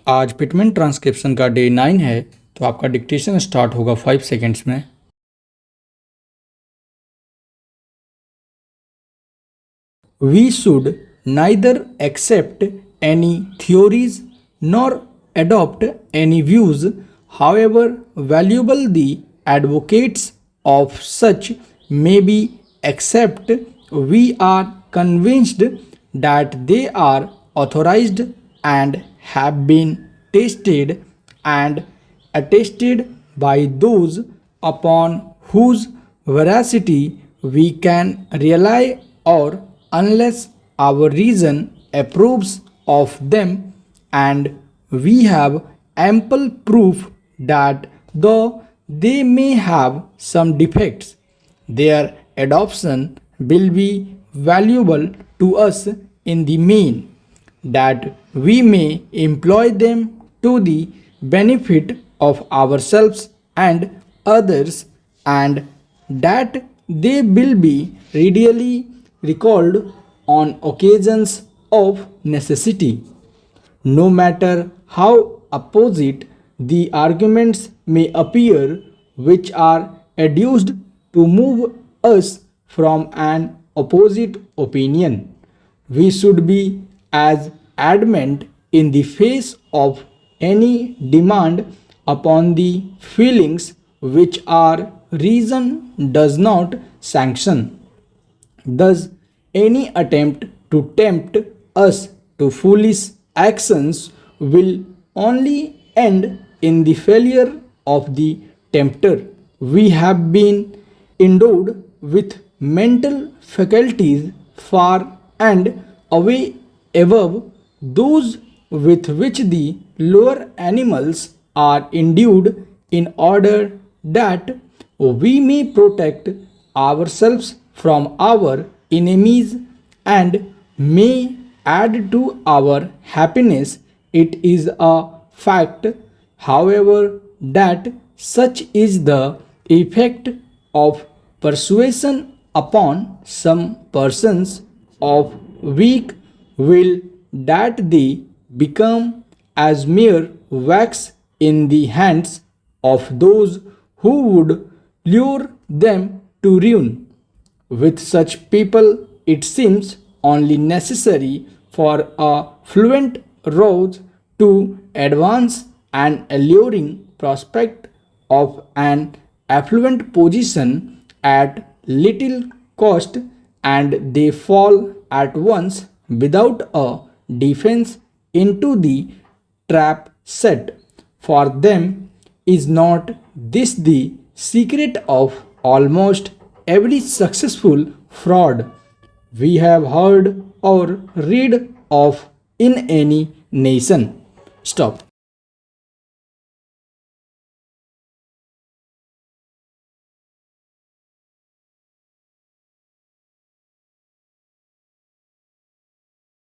आज Pitman transcription का day 9 है, तो आपका डिक्टेशन स्टार्ट होगा 5 सेकेंड्स में। We should neither accept any theories nor adopt any views, however valuable the advocates of such may be, except we are convinced that they are authorized and have been tested and attested by those upon whose veracity we can rely, or unless our reason approves of them, and we have ample proof that though they may have some defects, their adoption will be valuable to us in the main, that we may employ them to the benefit of ourselves and others, and that they will be readily recalled on occasions of necessity. No matter how opposite the arguments may appear which are adduced to move us from an opposite opinion, we should be as adamant in the face of any demand upon the feelings which our reason does not sanction. Thus, any attempt to tempt us to foolish actions will only end in the failure of the tempter. We have been endowed with mental faculties far and away above those with which the lower animals are endued, in order that we may protect ourselves from our enemies and may add to our happiness. It is a fact, however, that such is the effect of persuasion upon some persons of weak will, that they become as mere wax in the hands of those who would lure them to ruin. With such people, it seems only necessary for a fluent rose to advance an alluring prospect of an affluent position at little cost, and they fall at once without a defense into the trap set. For them is not this the secret of almost every successful fraud we have heard or read of in any nation? Stop.